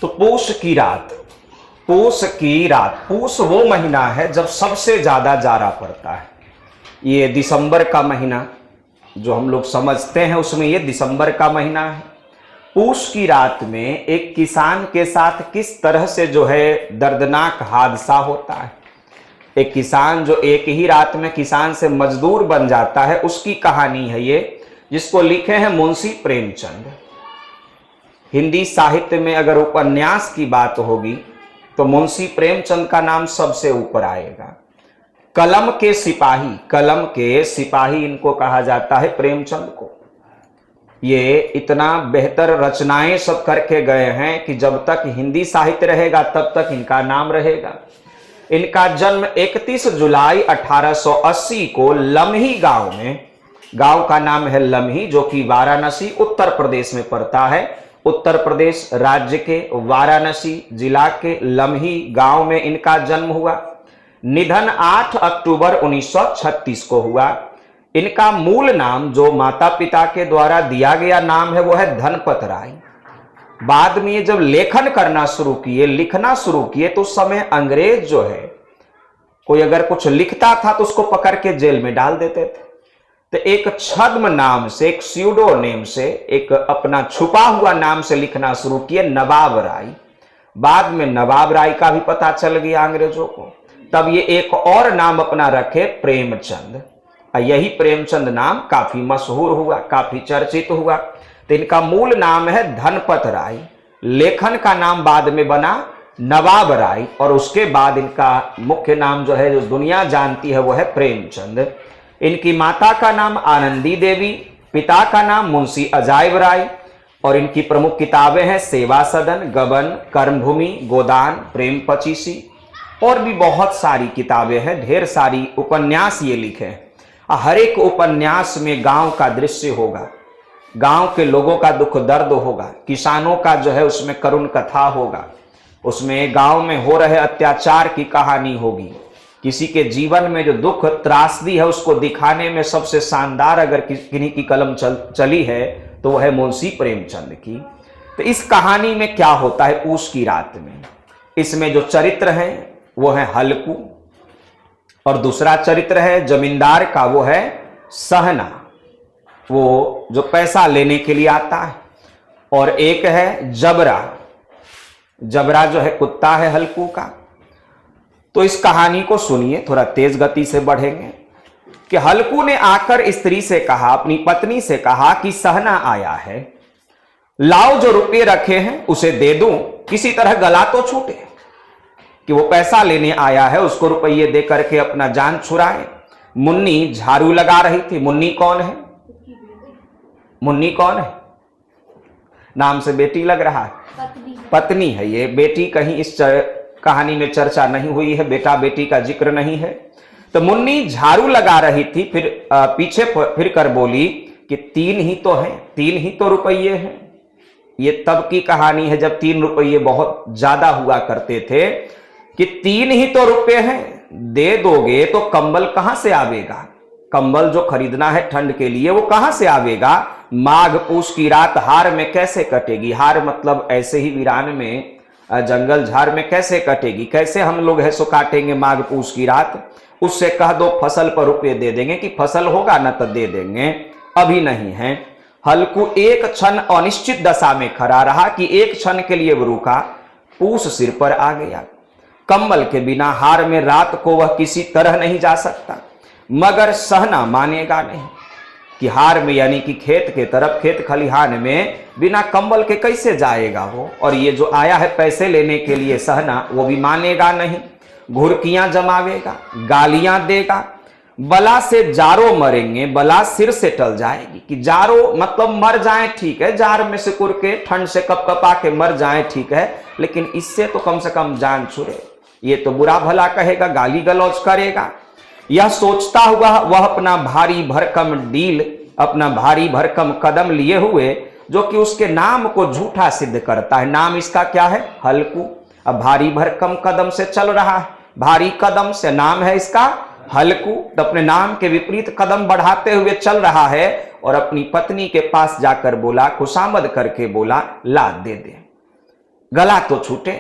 तो पूष की रात, पूष की रात, पूष वो महीना है जब सबसे ज्यादा जाड़ा पड़ता है। ये दिसंबर का महीना जो हम लोग समझते हैं उसमें ये दिसंबर का महीना है। पूष की रात में एक किसान के साथ किस तरह से जो है दर्दनाक हादसा होता है। एक किसान जो एक ही रात में किसान से मजदूर बन जाता है, उसकी कहानी है ये, जिसको लिखे हैं मुंशी प्रेमचंद। हिंदी साहित्य में अगर उपन्यास की बात होगी तो मुंशी प्रेमचंद का नाम सबसे ऊपर आएगा। कलम के सिपाही, कलम के सिपाही इनको कहा जाता है प्रेमचंद को। ये इतना बेहतर रचनाएं सब करके गए हैं कि जब तक हिंदी साहित्य रहेगा तब तक इनका नाम रहेगा। इनका जन्म 31 जुलाई 1880 को लम्ही गांव में, गांव का नाम है लम्ही, जो कि वाराणसी उत्तर प्रदेश में पड़ता है। उत्तर प्रदेश राज्य के वाराणसी जिला के लम्ही गांव में इनका जन्म हुआ। निधन 8 अक्टूबर 1936 को हुआ। इनका मूल नाम जो माता पिता के द्वारा दिया गया नाम है वो है धनपत राय। बाद में ये जब लेखन करना शुरू किए, लिखना शुरू किए, तो उस समय अंग्रेज जो है, कोई अगर कुछ लिखता था तो उसको पकड़ के जेल में डाल देते थे। तो एक छद्म नाम से, एक स्यूडो नेम से, एक अपना छुपा हुआ नाम से लिखना शुरू किए, नवाब राय। बाद में नवाब राय का भी पता चल गया अंग्रेजों को, तब ये एक और नाम अपना रखे, प्रेमचंद। यही प्रेमचंद नाम काफी मशहूर हुआ, काफी चर्चित हुआ। तो इनका मूल नाम है धनपत राय। लेखन का नाम बाद में बना नवाब राय, और उसके बाद इनका मुख्य नाम जो है, जो दुनिया जानती है, वो है प्रेमचंद। इनकी माता का नाम आनंदी देवी, पिता का नाम मुंशी अजायब राय, और इनकी प्रमुख किताबें हैं सेवा सदन, गबन, कर्मभूमि, गोदान, प्रेम पचीसी, और भी बहुत सारी किताबें हैं। ढेर सारी उपन्यास ये लिखे हैं। हर एक उपन्यास में गांव का दृश्य होगा, गांव के लोगों का दुख दर्द होगा, किसानों का जो है उसमें करुण कथा होगा, उसमें गांव में हो रहे अत्याचार की कहानी होगी, किसी के जीवन में जो दुख त्रासदी है उसको दिखाने में सबसे शानदार अगर किन्हीं की कलम चली है तो वह है मुंशी प्रेमचंद की। तो इस कहानी में क्या होता है पूष की रात में, इसमें जो चरित्र है वो है हल्कू, और दूसरा चरित्र है जमींदार का, वो है सहना, वो जो पैसा लेने के लिए आता है, और एक है जबरा, जबरा जो है कुत्ता है हल्कू का। तो इस कहानी को सुनिए, थोड़ा तेज गति से बढ़ेंगे। कि हल्कू ने आकर स्त्री से कहा, अपनी पत्नी से कहा कि सहना आया है, लाओ जो रुपये रखे हैं उसे दे दूं, किसी तरह गला तो छूटे। कि वो पैसा लेने आया है, उसको रुपये दे करके अपना जान छुड़ाए। मुन्नी झाड़ू लगा रही थी। मुन्नी कौन है? मुन्नी कौन है? नाम से बेटी लग रहा है, पत्नी है ये। बेटी कहीं इस कहानी में चर्चा नहीं हुई है, बेटा बेटी का जिक्र नहीं है। तो मुन्नी झाड़ू लगा रही थी, फिर पीछे फिर कर बोली कि 3 ही तो हैं, 3 ही तो रुपये हैं। ये तब की कहानी है जब 3 रुपये बहुत ज्यादा हुआ करते थे। कि 3 ही तो रुपये हैं, दे दोगे तो कंबल कहां से आवेगा? कंबल जो खरीदना है ठंड के लिए वो कहां से आवेगा? माघ पूष की रात हार में कैसे कटेगी? हार मतलब ऐसे ही वीरान में, जंगल झाड़ में कैसे कटेगी? कैसे हम लोग है सो काटेंगे माघ पूष की रात? उससे कह दो फसल पर रुपये दे देंगे, कि फसल होगा ना तो दे देंगे, अभी नहीं है। हल्कू एक क्षण अनिश्चित दशा में खड़ा रहा कि एक क्षण के लिए वो रुका, पूष सिर पर आ गया। कंबल के बिना हार में रात को वह किसी तरह नहीं जा सकता। मगर सहना मानेगा नहीं कि हार में, यानी कि खेत के तरफ, खेत खलिहान में बिना कंबल के कैसे जाएगा वो। और ये जो आया है पैसे लेने के लिए सहना, वो भी मानेगा नहीं। घुड़कियां जमावेगा, गालियां देगा। बला से जारो मरेंगे, बला सिर से टल जाएगी। कि जारो मतलब मर जाएं, ठीक है, जार में सिकुड़ के ठंड से कपकपा के मर जाएं, ठीक है, लेकिन इससे तो कम से कम जान छुड़े। ये तो बुरा भला कहेगा, गाली गलौज करेगा। यह सोचता हुआ वह अपना भारी भरकम डील, अपना भारी भरकम कदम लिए हुए, जो कि उसके नाम को झूठा सिद्ध करता है। नाम इसका क्या है? हल्कू। अब भारी भरकम कदम से चल रहा है, भारी कदम से नाम है इसका हल्कू। तो अपने नाम के विपरीत कदम बढ़ाते हुए चल रहा है, और अपनी पत्नी के पास जाकर बोला, खुशामद करके बोला, ला दे दे। गला तो छूटे,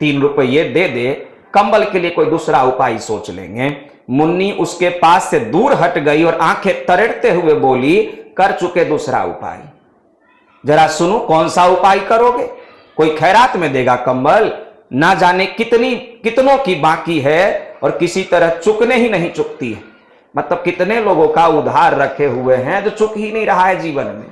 3 रुपये दे दे, कंबल के लिए कोई दूसरा उपाय सोच लेंगे। मुन्नी उसके पास से दूर हट गई और आंखें तरेड़ते हुए बोली, कर चुके दूसरा उपाय, जरा सुनो कौन सा उपाय करोगे? कोई खैरात में देगा कंबल, ना जाने कितनों की बाकी है और किसी तरह चुकने ही नहीं चुकती है। मतलब कितने लोगों का उधार रखे हुए हैं जो चुक ही नहीं रहा है, जीवन में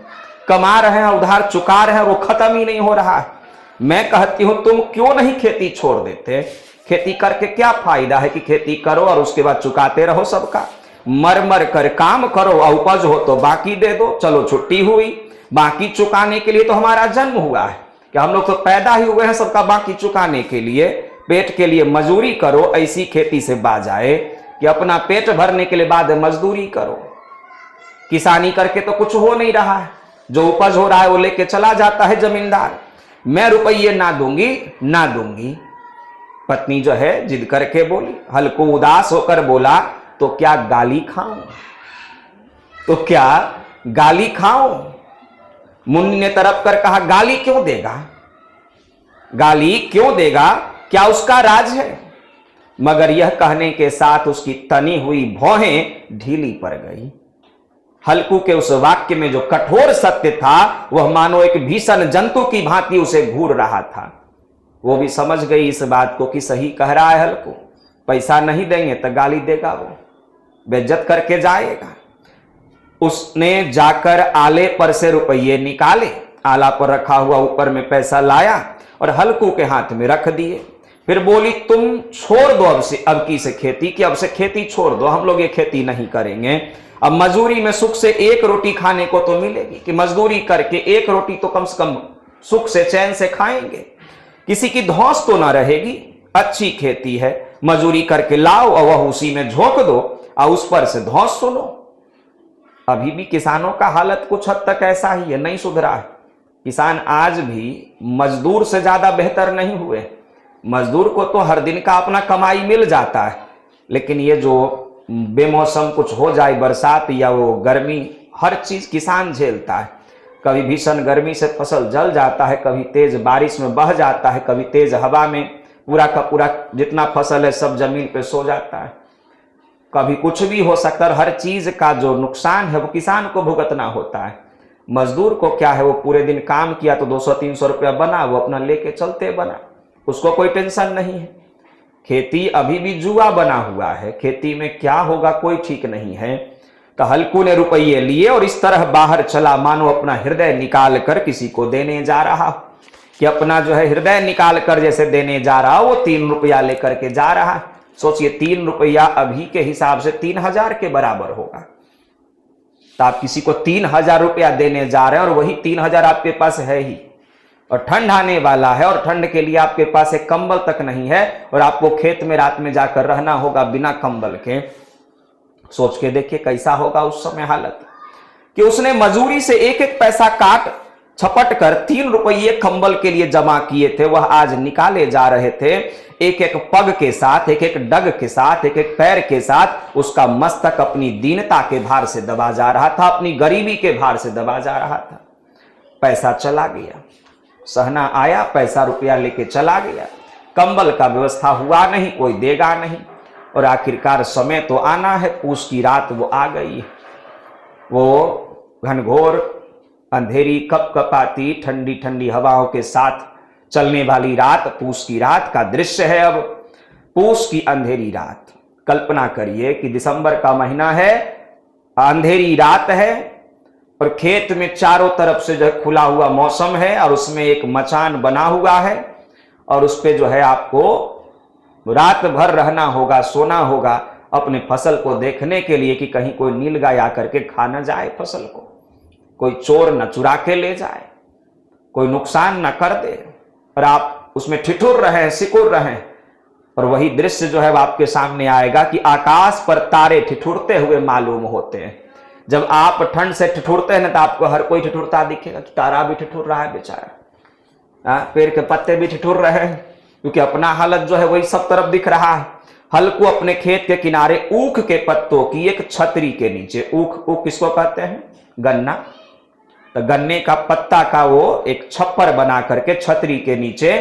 कमा रहे हैं, उधार चुका रहे हैं, वो खत्म ही नहीं हो रहा है। मैं कहती हूं तुम क्यों नहीं खेती छोड़ देते? खेती करके क्या फायदा है कि खेती करो और उसके बाद चुकाते रहो सबका? मर मर कर काम करो और उपज हो तो बाकी दे दो, चलो छुट्टी हुई। बाकी चुकाने के लिए तो हमारा जन्म हुआ है कि हम लोग तो पैदा ही हुए हैं सबका बाकी चुकाने के लिए। पेट के लिए मजदूरी करो, ऐसी खेती से बाज आए कि अपना पेट भरने के लिए बाद मजदूरी करो। किसानी करके तो कुछ हो नहीं रहा है, जो उपज हो रहा है वो लेके चला जाता है जमींदार। मैं रुपये ना दूंगी। पत्नी जो है जिद करके बोली, हल्को उदास होकर बोला, तो क्या गाली खाऊं? मुन्नी ने तरफ कर कहा, गाली क्यों देगा? क्या उसका राज है? मगर यह कहने के साथ उसकी तनी हुई भौहें ढीली पड़ गई। हल्कू के उस वाक्य में जो कठोर सत्य था, वह मानो एक भीषण जंतु की भांति उसे घूर रहा था। वो भी समझ गई इस बात को कि सही कह रहा है हल्कू, पैसा नहीं देंगे तो गाली देगा, वो बेइज्जत करके जाएगा। उसने जाकर आले पर से रुपये निकाले, आला पर रखा हुआ ऊपर में पैसा लाया और हल्कू के हाथ में रख दिए। फिर बोली, तुम छोड़ दो अब की से खेती, कि अब से खेती छोड़ दो, हम लोग ये खेती नहीं करेंगे। अब मजदूरी में सुख से एक रोटी खाने को तो मिलेगी, कि मजदूरी करके एक रोटी तो कम से कम सुख से चैन से खाएंगे, किसी की धौंस तो ना रहेगी। अच्छी खेती है, मजदूरी करके लाओ और वह उसी में झोंक दो और उस पर से धौंस सुनो। अभी भी किसानों का हालत कुछ हद तक ऐसा ही है, नहीं सुधरा है। किसान आज भी मजदूर से ज्यादा बेहतर नहीं हुए। मजदूर को तो हर दिन का अपना कमाई मिल जाता है, लेकिन ये जो बेमौसम कुछ हो जाए, बरसात या वो गर्मी, हर चीज किसान झेलता है। कभी भीषण गर्मी से फसल जल जाता है, कभी तेज बारिश में बह जाता है, कभी तेज हवा में पूरा का पूरा जितना फसल है सब जमीन पे सो जाता है। कभी कुछ भी हो सकता है। हर चीज का जो नुकसान है वो किसान को भुगतना होता है। मजदूर को क्या है, वो पूरे दिन काम किया तो 200-300 रुपया बना, वो अपना लेके चलते बना, उसको कोई टेंशन नहीं है। खेती अभी भी जुआ बना हुआ है, खेती में क्या होगा कोई ठीक नहीं है। तो हल्कू ने रुपये लिए और इस तरह बाहर चला, मानो अपना हृदय निकाल कर किसी को देने जा रहा, कि अपना जो है हृदय निकाल कर जैसे देने जा रहा, वो 3 रुपया लेकर के जा रहा। सोचिए 3 रुपया अभी के हिसाब से 3000 के बराबर होगा। तो आप किसी को 3000 रुपया देने जा रहे हैं और वही 3000 आपके पास है ही, और ठंड आने वाला है और ठंड के लिए आपके पास एक कंबल तक नहीं है और आपको खेत में रात में जाकर रहना होगा बिना कंबल के। सोच के देखिए कैसा होगा उस समय हालत, कि उसने मजूरी से एक एक पैसा काट छपट कर 3 रुपये कंबल के लिए जमा किए थे, वह आज निकाले जा रहे थे। एक एक पग के साथ, एक एक डग के साथ, एक एक पैर के साथ उसका मस्तक अपनी दीनता के भार से दबा जा रहा था, अपनी गरीबी के भार से दबा जा रहा था। पैसा चला गया, सहना आया, पैसा रुपया लेके चला गया, कंबल का व्यवस्था हुआ नहीं, कोई देगा नहीं, और आखिरकार समय तो आना है, पूस की रात वो आ गई। वो घनघोर अंधेरी कपकपाती ठंडी ठंडी हवाओं के साथ चलने वाली रात, पूस की रात का दृश्य है। अब पूस की अंधेरी रात, कल्पना करिए कि दिसंबर का महीना है, अंधेरी रात है और खेत में चारों तरफ से जो खुला हुआ मौसम है और उसमें एक मचान बना हुआ है और उस पे जो है आपको रात भर रहना होगा, सोना होगा अपने फसल को देखने के लिए कि कहीं कोई नीलगाय आकर के खा न जाए फसल को, कोई चोर न चुरा के ले जाए, कोई नुकसान न कर दे, और आप उसमें ठिठुर रहे, सिकुड़ रहे। और वही दृश्य जो है वो आपके सामने आएगा कि आकाश पर तारे ठिठुरते हुए मालूम होते हैं। जब आप ठंड से ठिठुरते हैं ना तो आपको हर कोई ठिठुरता दिखेगा, तारा भी ठिठुर रहा है बेचारा, पेड़ के पत्ते भी ठिठुर रहे हैं, क्योंकि अपना हालत जो है वही सब तरफ दिख रहा है। हल्कू अपने खेत के किनारे ऊख के पत्तों की एक छतरी के नीचे, ऊख किसको कहते हैं, गन्ना, तो गन्ने का पत्ता का वो एक छप्पर बना करके छतरी के नीचे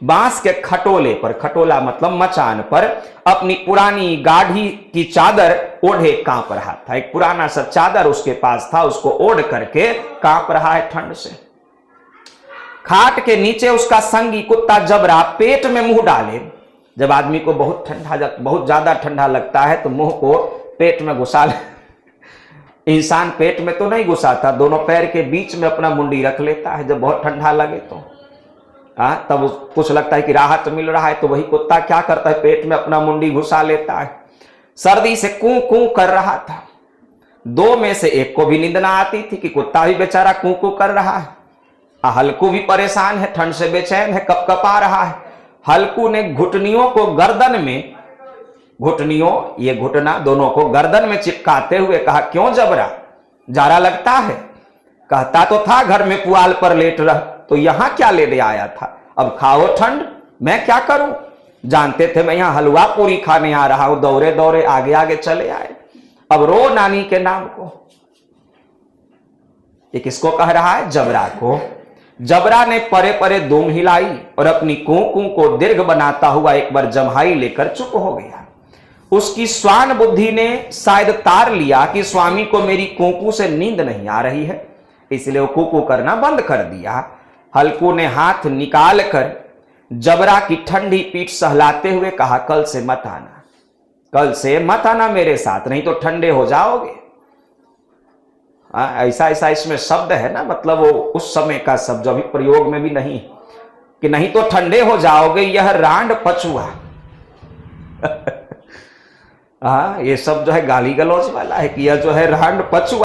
बांस के खटोले पर, खटोला मतलब मचान पर, अपनी पुरानी गाढ़ी की चादर ओढ़े कांप रहा था। एक पुराना सा चादर उसके पास था, उसको ओढ़ करके कांप रहा है ठंड से। खाट के नीचे उसका संगी कुत्ता जबरा पेट में मुंह डाले। जब आदमी को बहुत ज्यादा ठंडा लगता है तो मुंह को पेट में घुसा ले। इंसान पेट में तो नहीं घुसाता, दोनों पैर के बीच में अपना मुंडी रख लेता है जब बहुत ठंडा लगे तो। तब कुछ लगता है कि राहत मिल रहा है, तो वही कुत्ता क्या करता है, पेट में अपना मुंडी घुसा लेता है। सर्दी से कूं कूं कर रहा था। दो में से एक को भी नींद ना आती थी कि कुत्ता भी बेचारा कूं कूं कर रहा है, हल्कू भी परेशान है, ठंड से बेचैन है, कपकपा रहा है। हल्कू ने घुटनियों को गर्दन में, घुटनियों ये घुटना दोनों को गर्दन में चिपकाते हुए कहा, क्यों जबरा, जाड़ा लगता है? कहता तो था घर में पुआल पर लेट रह, तो यहां क्या लेने आया था? अब खाओ ठंड, मैं क्या करूं? जानते थे मैं यहां हलवा पूरी खाने आ रहा हूं, दौरे दौरे आगे आगे चले आए। अब रो नानी के नाम को। ये किसको कह रहा है? जबरा को। जबरा ने परे परे दुम हिलाई और अपनी कूकू को दीर्घ बनाता हुआ एक बार जम्हाई लेकर चुप हो गया। उसकी स्वान बुद्धि ने शायद तार लिया कि स्वामी को मेरी कूकू से नींद नहीं आ रही है, इसलिए वो कूकू करना बंद कर दिया। हल्कू ने हाथ निकाल कर जबरा की ठंडी पीठ सहलाते हुए कहा, कल से मत आना, कल से मत आना मेरे साथ, नहीं तो ठंडे हो जाओगे। ऐसा ऐसा इसमें शब्द है ना, मतलब वो उस समय का शब्द जो अभी प्रयोग में भी नहीं, कि नहीं तो ठंडे हो जाओगे, यह रांड पछुआ। ये सब जो है गाली गलौज वाला है कि यह जो है रांड पछुआ।